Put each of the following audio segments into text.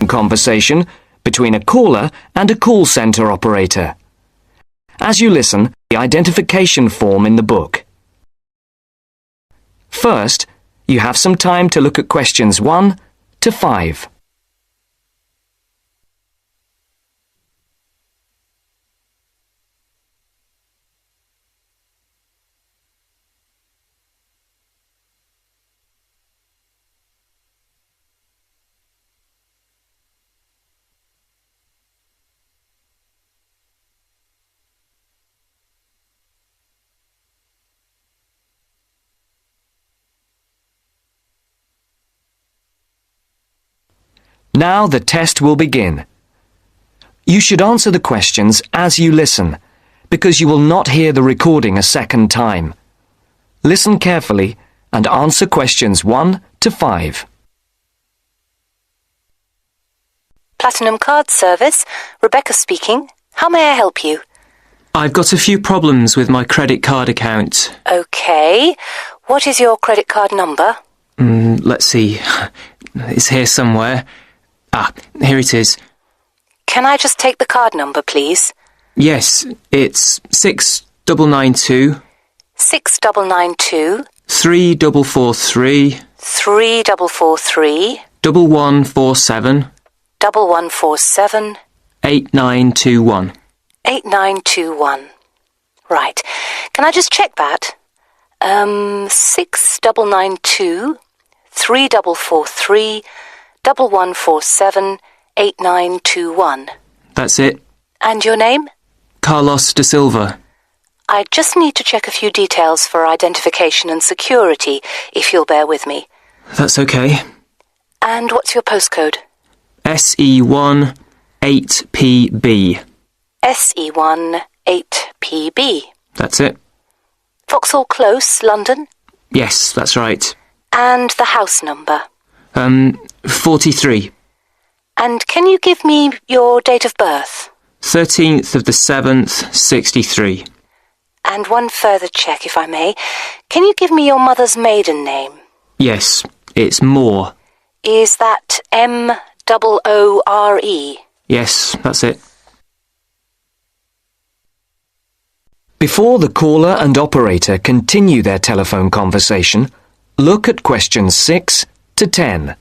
conversation between a caller and a call centre operator. As you listen, the identification form in the book. First, you have some time to look at questions 1 to 5. Now the test will begin. You should answer the questions as you listen, because you will not hear the recording a second time. Listen carefully and answer questions 1 to 5. Platinum Card Service, Rebecca speaking. How may I help you? I've got a few problems with my credit card account. Okay. What is your credit card number? Let's see. It's here somewhere. Here it is. Can I just take the card number, please? Yes, it's 6992 6992 3443 3443 1147 1147 8921. 8921. Right. Can I just check that? 6992 3443 1147 8921. That's it. And your name? Carlos de Silva. I just need to check a few details for identification and security, if you'll bear with me. That's okay. And what's your postcode? SE1 8PB. SE1 8PB. That's it. Vauxhall Close, London? Yes, that's right. And the house number? 43. And can you give me your date of birth? 13th of the 7th, 63. And one further check, if I may. Can you give me your mother's maiden name? Yes, it's Moore. Is that M-O-O-R-E? Yes, that's it. Before the caller and operator continue their telephone conversation, look at questions 6 to 10.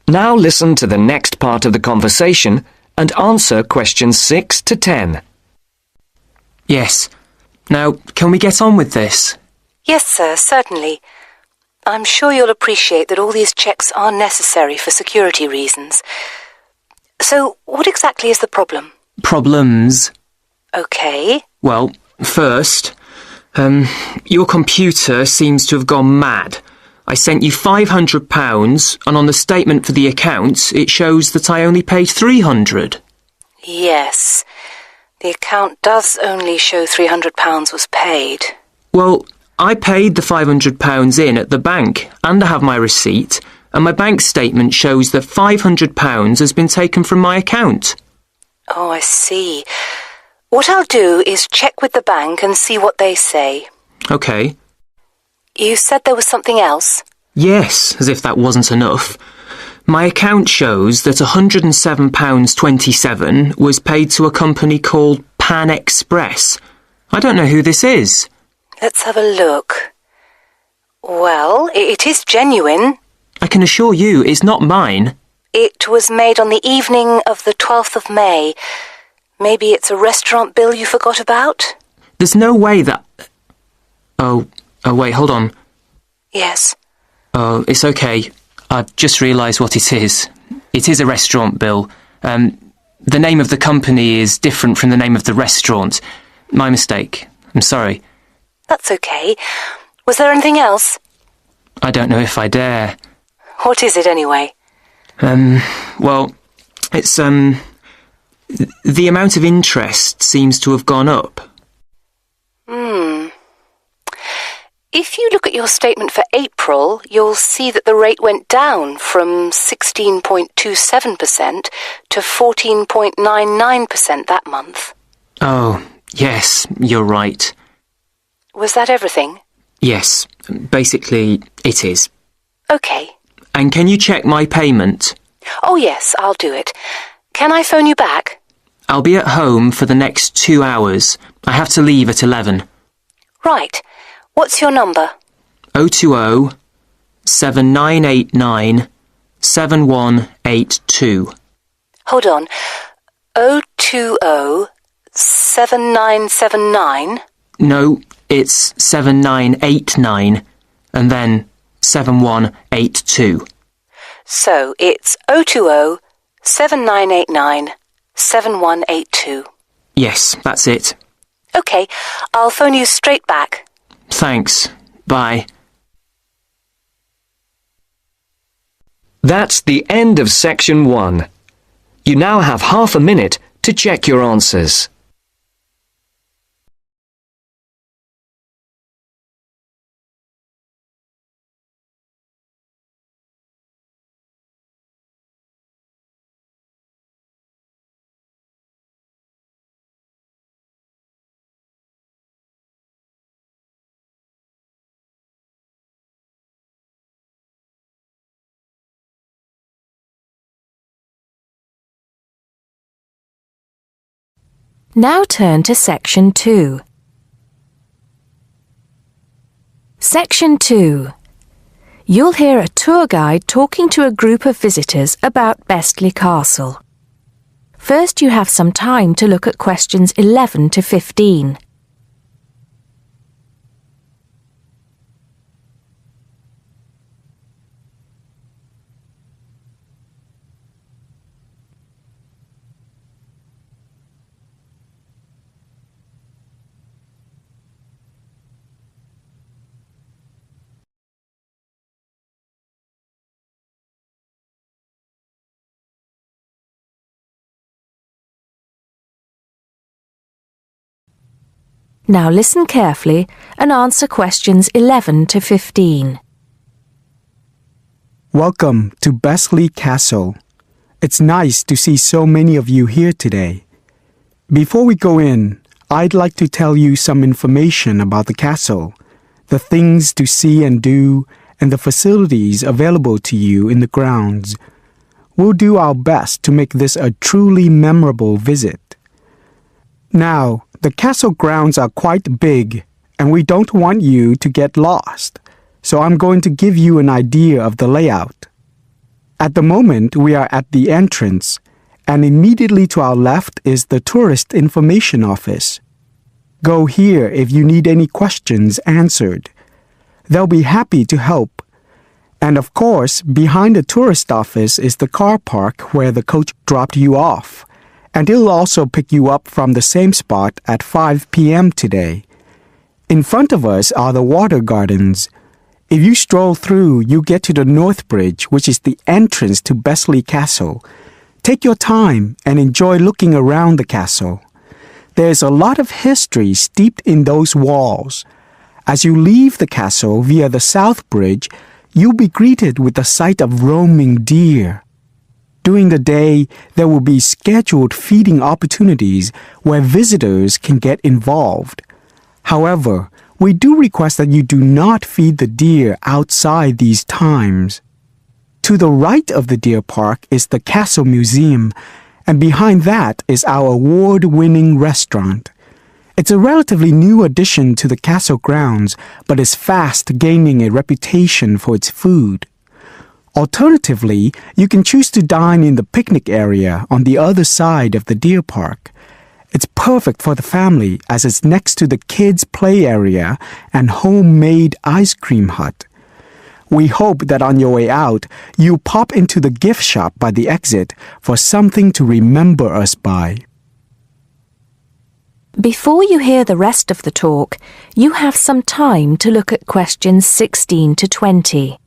Now listen to the next part of the conversation and answer questions 6 to 10. Yes. Now, can we get on with this? Yes, sir, certainly. I'm sure you'll appreciate that all these checks are necessary for security reasons. So, what exactly is the problem? Problems? Okay. Well, first, your computer seems to have gone mad. I sent you £500 and on the statement for the account it shows that I only paid £300. Yes. The account does only show £300 was paid. Well, I paid the £500 in at the bank and I have my receipt and my bank statement shows that £500 has been taken from my account. Oh, I see. What I'll do is check with the bank and see what they say. OK. You said there was something else? Yes, as if that wasn't enough. My account shows that £107.27 was paid to a company called Pan Express. I don't know who this is. Let's have a look. Well, it is genuine. I can assure you it's not mine. It was made on the evening of the 12th of May. Maybe it's a restaurant bill you forgot about? There's no way that... Oh, wait, hold on. Yes. Oh, it's okay. I've just realised what it is. It is a restaurant bill. The name of the company is different from the name of the restaurant. My mistake. I'm sorry. That's okay. Was there anything else? I don't know if I dare. What is it anyway? Well, It's, the amount of interest seems to have gone up. If you look at your statement for April, you'll see that the rate went down from 16.27% to 14.99% that month. Oh, yes, you're right. Was that everything? Yes, basically it is. Okay. And can you check my payment? Oh yes, I'll do it. Can I phone you back? I'll be at home for the next 2 hours. I have to leave at 11. Right. What's your number? 020 7989 7182. Hold on. 020 7979? No, it's 7989 and then 7182. So it's 020 7989 7182. Yes, that's it. Okay, I'll phone you straight back. Thanks. Bye. That's the end of section 1. You now have half a minute to check your answers. Now turn to Section 2. Section 2. You'll hear a tour guide talking to a group of visitors about Bestley Castle. First, you have some time to look at questions 11 to 15. Now listen carefully and answer questions 11 to 15. Welcome to Bestley Castle. It's nice to see so many of you here today. Before we go in, I'd like to tell you some information about the castle, the things to see and do, and the facilities available to you in the grounds. We'll do our best to make this a truly memorable visit. Now, the castle grounds are quite big, and we don't want you to get lost, so I'm going to give you an idea of the layout. At the moment, we are at the entrance, and immediately to our left is the Tourist Information Office. Go here if you need any questions answered. They'll be happy to help. And of course, behind the tourist office is the car park where the coach dropped you off. And it'll also pick you up from the same spot at 5 p.m. today. In front of us are the water gardens. If you stroll through, you get to the North Bridge, which is the entrance to Bestley Castle. Take your time and enjoy looking around the castle. There's a lot of history steeped in those walls. As you leave the castle via the South Bridge, you'll be greeted with the sight of roaming deer. During the day, there will be scheduled feeding opportunities where visitors can get involved. However, we do request that you do not feed the deer outside these times. To the right of the deer park is the Castle Museum, and behind that is our award-winning restaurant. It's a relatively new addition to the castle grounds, but is fast gaining a reputation for its food. Alternatively, you can choose to dine in the picnic area on the other side of the deer park. It's perfect for the family as it's next to the kids' play area and homemade ice cream hut. We hope that on your way out, you pop into the gift shop by the exit for something to remember us by. Before you hear the rest of the talk, you have some time to look at questions 16 to 20.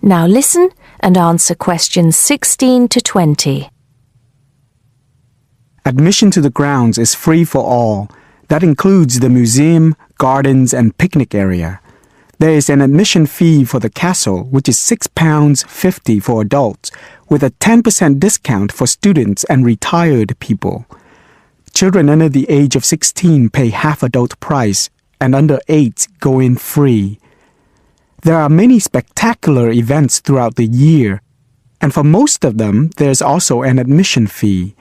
Now listen and answer questions 16 to 20. Admission to the grounds is free for all. That includes the museum, gardens, and picnic area. There is an admission fee for the castle, which is £6.50 for adults, with a 10% discount for students and retired people. Children under the age of 16 pay half adult price, and under 8 go in free. There are many spectacular events throughout the year, and for most of them, there's also an admission fee.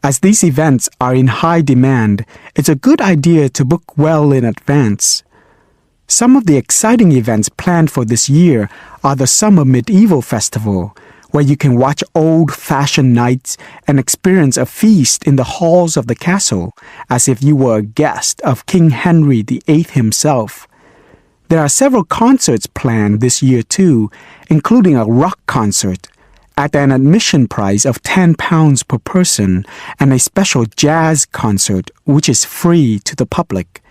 As these events are in high demand, it's a good idea to book well in advance. Some of the exciting events planned for this year are the Summer Medieval Festival, where you can watch old-fashioned nights and experience a feast in the halls of the castle, as if you were a guest of King Henry VIII himself. There are several concerts planned this year too, including a rock concert, at an admission price of £10 per person, and a special jazz concert, which is free to the public.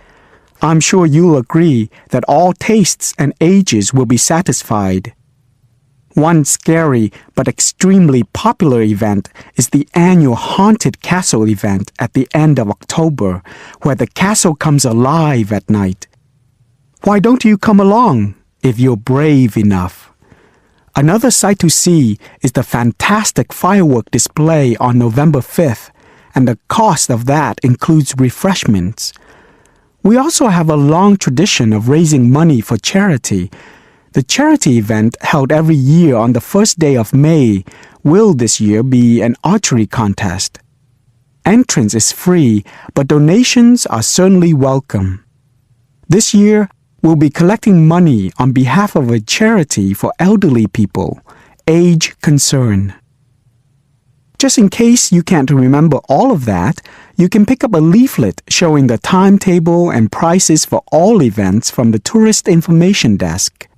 I'm sure you'll agree that all tastes and ages will be satisfied. One scary but extremely popular event is the annual Haunted Castle event at the end of October, where the castle comes alive at night. Why don't you come along, if you're brave enough? Another sight to see is the fantastic firework display on November 5th, and the cost of that includes refreshments. We also have a long tradition of raising money for charity. The charity event held every year on the first day of May will this year be an archery contest. Entrance is free, but donations are certainly welcome. This year, we'll be collecting money on behalf of a charity for elderly people, Age Concern. Just in case you can't remember all of that, you can pick up a leaflet showing the timetable and prices for all events from the Tourist Information Desk.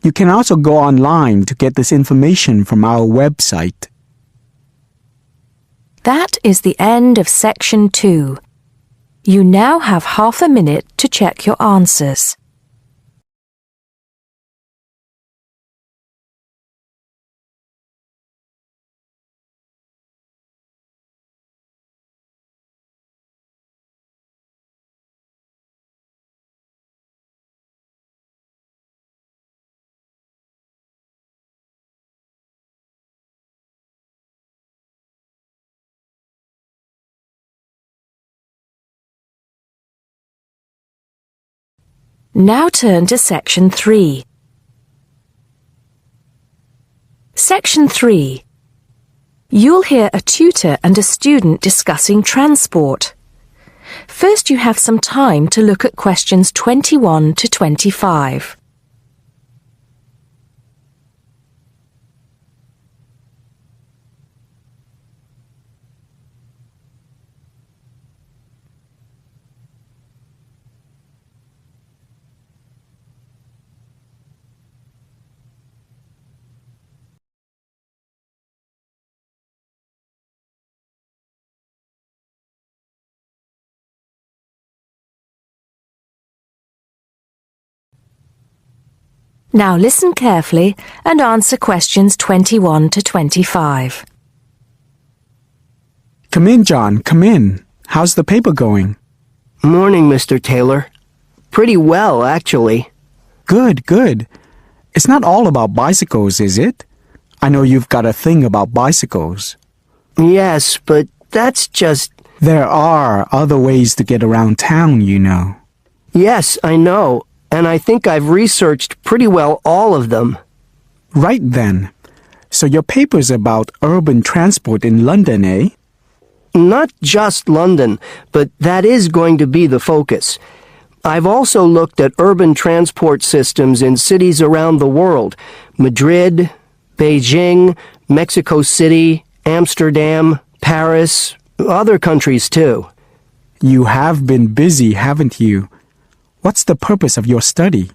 You can also go online to get this information from our website. That is the end of section 2. You now have half a minute to check your answers. Now turn to Section 3. Section 3. You'll hear a tutor and a student discussing transport. First, you have some time to look at questions 21 to 25. Now listen carefully and answer questions 21 to 25. Come in, John, come in. How's the paper going? Morning, Mr. Taylor. Pretty well, actually. Good, good. It's not all about bicycles, is it? I know you've got a thing about bicycles. Yes, but that's just... There are other ways to get around town, you know. Yes, I know, and I think I've researched pretty well all of them. Right then. So your paper's about urban transport in London, eh? Not just London, but that is going to be the focus. I've also looked at urban transport systems in cities around the world. Madrid, Beijing, Mexico City, Amsterdam, Paris, other countries too. You have been busy, haven't you? What's the purpose of your study?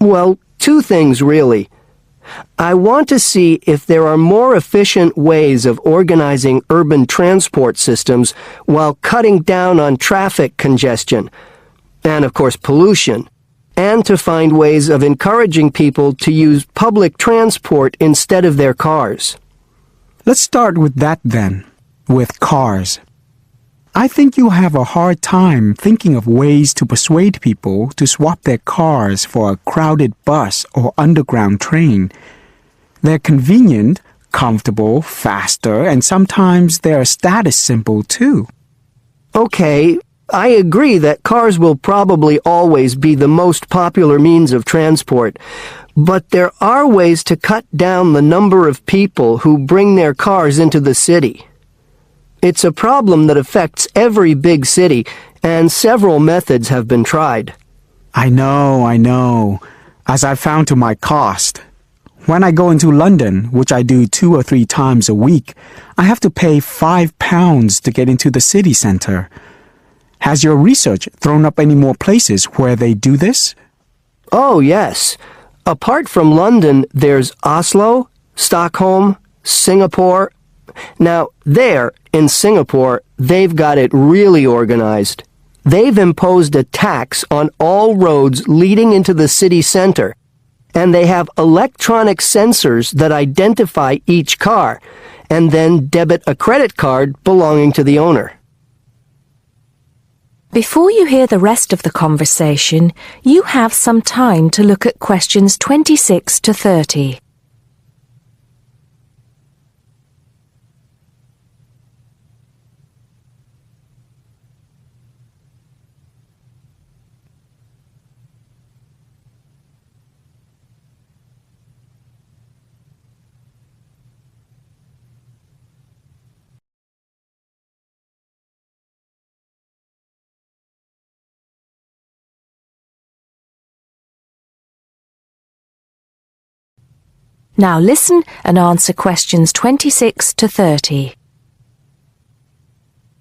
Well, two things really. I want to see if there are more efficient ways of organizing urban transport systems while cutting down on traffic congestion. And, of course, pollution. and to find ways of encouraging people to use public transport instead of their cars. Let's start with that then, with cars. I think you'll have a hard time thinking of ways to persuade people to swap their cars for a crowded bus or underground train. They're convenient, comfortable, faster, and sometimes they're a status symbol too. Okay, I agree that cars will probably always be the most popular means of transport, but there are ways to cut down the number of people who bring their cars into the city. It's a problem that affects every big city, and several methods have been tried. I know, as I've found to my cost. When I go into London, which I do 2 or 3 times a week, I have to pay £5 to get into the city centre. Has your research thrown up any more places where they do this? Oh, yes. Apart from London, there's Oslo, Stockholm, Singapore. Now, there, in Singapore, they've got it really organized. They've imposed a tax on all roads leading into the city center, and they have electronic sensors that identify each car, and then debit a credit card belonging to the owner. Before you hear the rest of the conversation, you have some time to look at questions 26 to 30. Now listen and answer questions 26 to 30.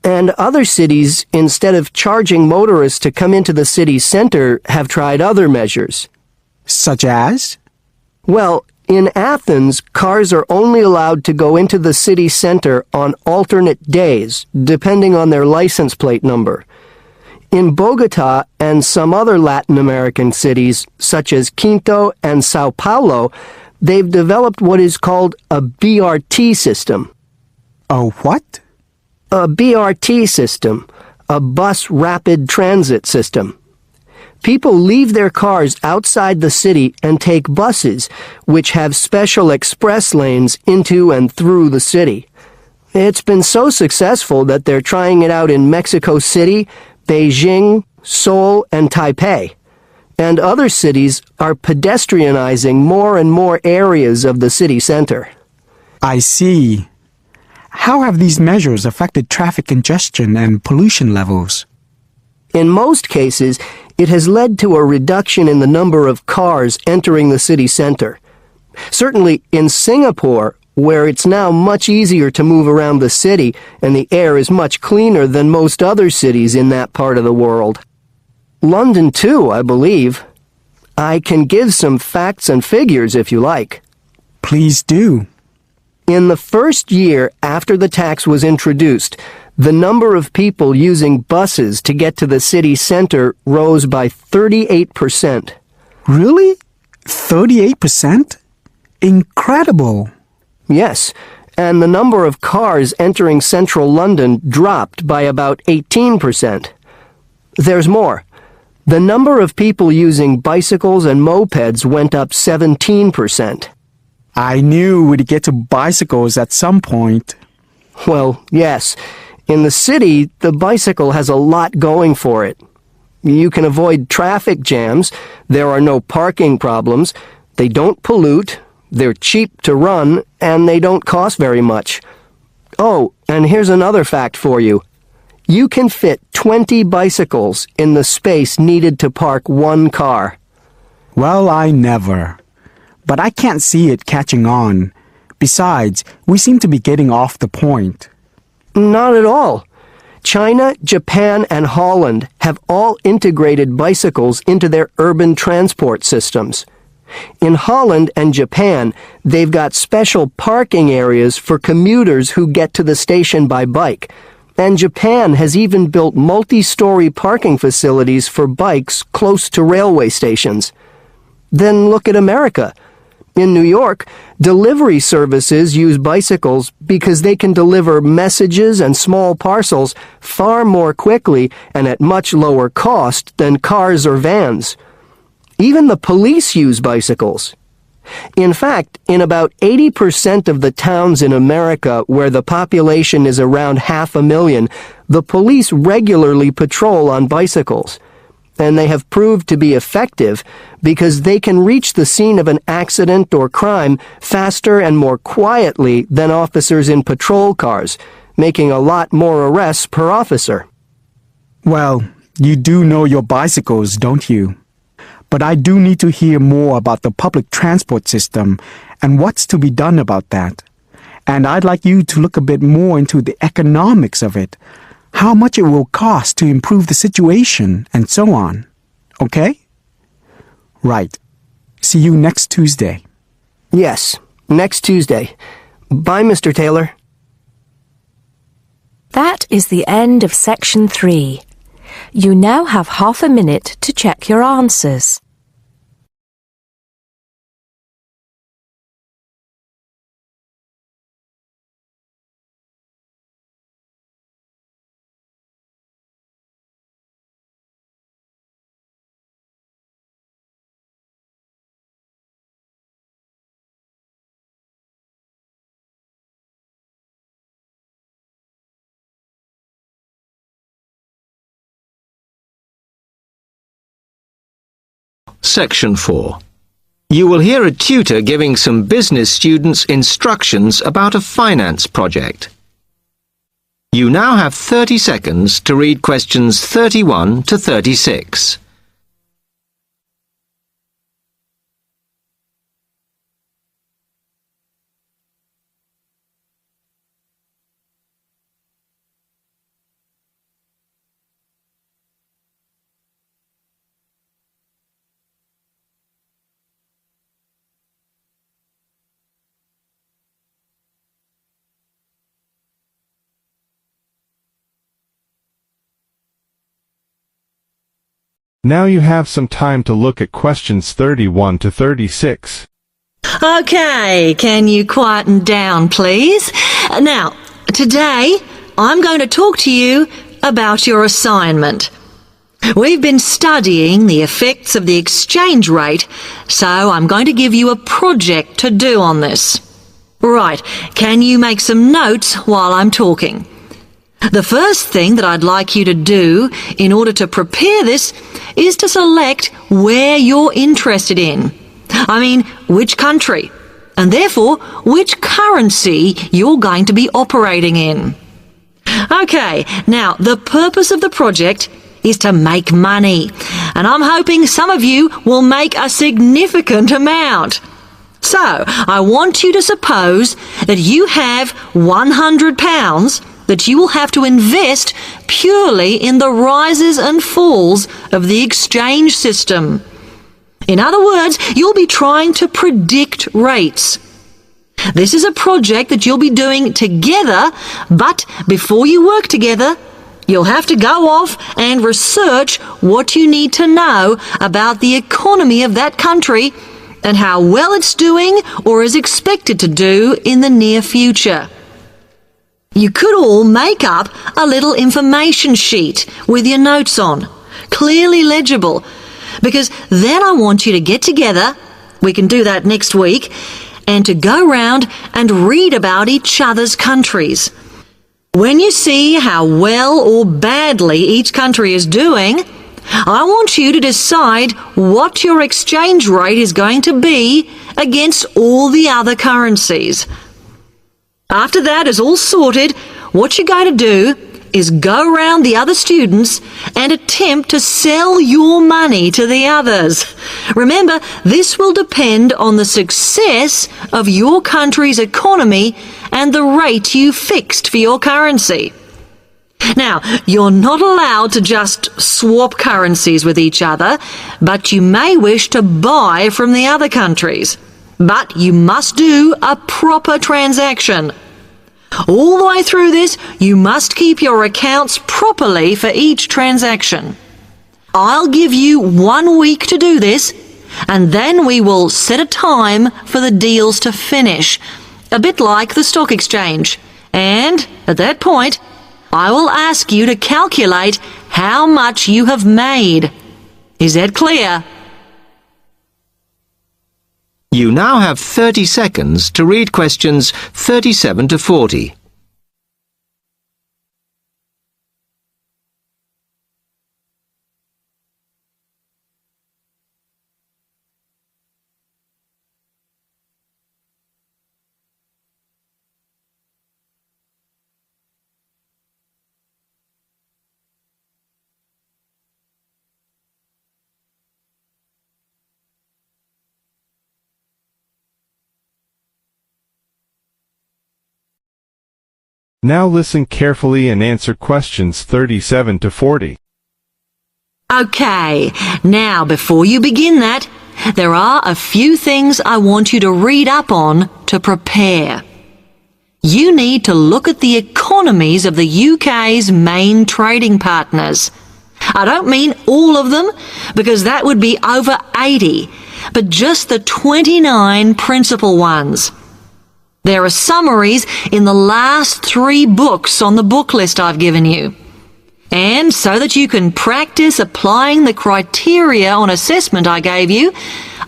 And other cities, instead of charging motorists to come into the city center, have tried other measures. Such as? Well, in Athens, cars are only allowed to go into the city center on alternate days, depending on their license plate number. In Bogota and some other Latin American cities, such as Quito and Sao Paulo, they've developed what is called a BRT system. A what? A BRT system, a bus rapid transit system. People leave their cars outside the city and take buses, which have special express lanes into and through the city. It's been so successful that they're trying it out in Mexico City, Beijing, Seoul, and Taipei. And other cities are pedestrianizing more and more areas of the city center. I see. How have these measures affected traffic congestion and pollution levels? In most cases, it has led to a reduction in the number of cars entering the city center. Certainly in Singapore, where it's now much easier to move around the city and the air is much cleaner than most other cities in that part of the world. London, too, I believe. I can give some facts and figures if you like. Please do. In the first year after the tax was introduced, the number of people using buses to get to the city center rose by 38%. Really? 38%? Incredible. Yes, and the number of cars entering central London dropped by about 18%. There's more. The number of people using bicycles and mopeds went up 17%. I knew we'd get to bicycles at some point. Well, yes. In the city, the bicycle has a lot going for it. You can avoid traffic jams, there are no parking problems, they don't pollute, they're cheap to run, and they don't cost very much. Oh, and here's another fact for you. You can fit 20 bicycles in the space needed to park one car. Well, I never. But I can't see it catching on. Besides, we seem to be getting off the point. Not at all. China, Japan, and Holland have all integrated bicycles into their urban transport systems. In Holland and Japan, they've got special parking areas for commuters who get to the station by bike. And Japan has even built multi-story parking facilities for bikes close to railway stations. Then look at America. In New York, delivery services use bicycles because they can deliver messages and small parcels far more quickly and at much lower cost than cars or vans. Even the police use bicycles. In fact, in about 80% of the towns in America where the population is around 500,000, the police regularly patrol on bicycles. And they have proved to be effective because they can reach the scene of an accident or crime faster and more quietly than officers in patrol cars, making a lot more arrests per officer. Well, you do know your bicycles, don't you? But I do need to hear more about the public transport system and what's to be done about that. And I'd like you to look a bit more into the economics of it, how much it will cost to improve the situation, and so on. Okay? Right. See you next Tuesday. Yes, next Tuesday. Bye, Mr. Taylor. That is the end of section 3. You now have half a minute to check your answers. Section 4. You will hear a tutor giving some business students instructions about a finance project. You now have 30 seconds to read questions 31 to 36. Now you have some time to look at questions 31 to 36. Okay, can you quieten down, please? Now, today I'm going to talk to you about your assignment. We've been studying the effects of the exchange rate, so I'm going to give you a project to do on this. Right, can you make some notes while I'm talking? The first thing that I'd like you to do in order to prepare this is to select where you're interested in. I mean, which country, and therefore which currency you're going to be operating in. Okay, now the purpose of the project is to make money, and I'm hoping some of you will make a significant amount. So, I want you to suppose that you have £100 that you will have to invest purely in the rises and falls of the exchange system. In other words, you'll be trying to predict rates. This is a project that you'll be doing together, but before you work together, you'll have to go off and research what you need to know about the economy of that country and how well it's doing or is expected to do in the near future. You could all make up a little information sheet with your notes on, clearly legible, because then I want you to get together, we can do that next week, and to go round and read about each other's countries. When you see how well or badly each country is doing, I want you to decide what your exchange rate is going to be against all the other currencies. After that is all sorted, what you're going to do is go round the other students and attempt to sell your money to the others. Remember, this will depend on the success of your country's economy and the rate you fixed for your currency. Now, you're not allowed to just swap currencies with each other, but you may wish to buy from the other countries. But you must do a proper transaction. All the way through this, you must keep your accounts properly for each transaction. I'll give you 1 week to do this, and then we will set a time for the deals to finish, a bit like the stock exchange. And at that point, I will ask you to calculate how much you have made. Is that clear? You now have 30 seconds to read questions 37 to 40. Now listen carefully and answer questions 37 to 40. Okay, now before you begin that, there are a few things I want you to read up on to prepare. You need to look at the economies of the UK's main trading partners. I don't mean all of them, because that would be over 80, but just the 29 principal ones. There are summaries in the last 3 books on the book list I've given you. And so that you can practice applying the criteria on assessment I gave you,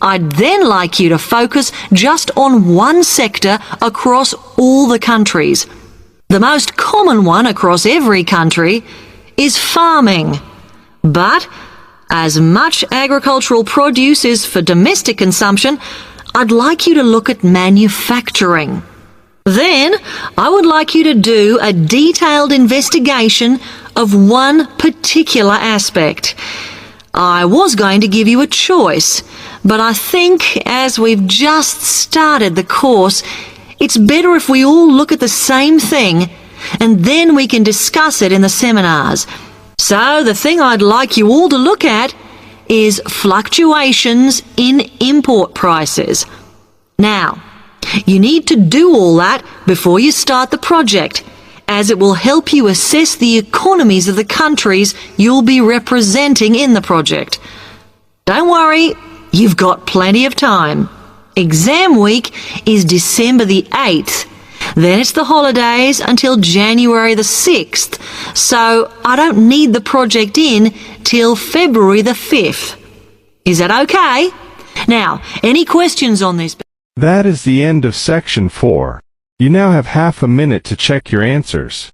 I'd then like you to focus just on one sector across all the countries. The most common one across every country is farming. But as much agricultural produce is for domestic consumption, I'd like you to look at manufacturing. Then, I would like you to do a detailed investigation of one particular aspect. I was going to give you a choice, but I think as we've just started the course, it's better if we all look at the same thing, and then we can discuss it in the seminars. So, the thing I'd like you all to look at is fluctuations in import prices. Now, you need to do all that before you start the project, as it will help you assess the economies of the countries you'll be representing in the project. Don't worry, you've got plenty of time. Exam week is December the 8th. Then it's the holidays until January the 6th, so I don't need the project in till February the 5th. Is that okay? Now, any questions on this? That is the end of section 4. You now have half a minute to check your answers.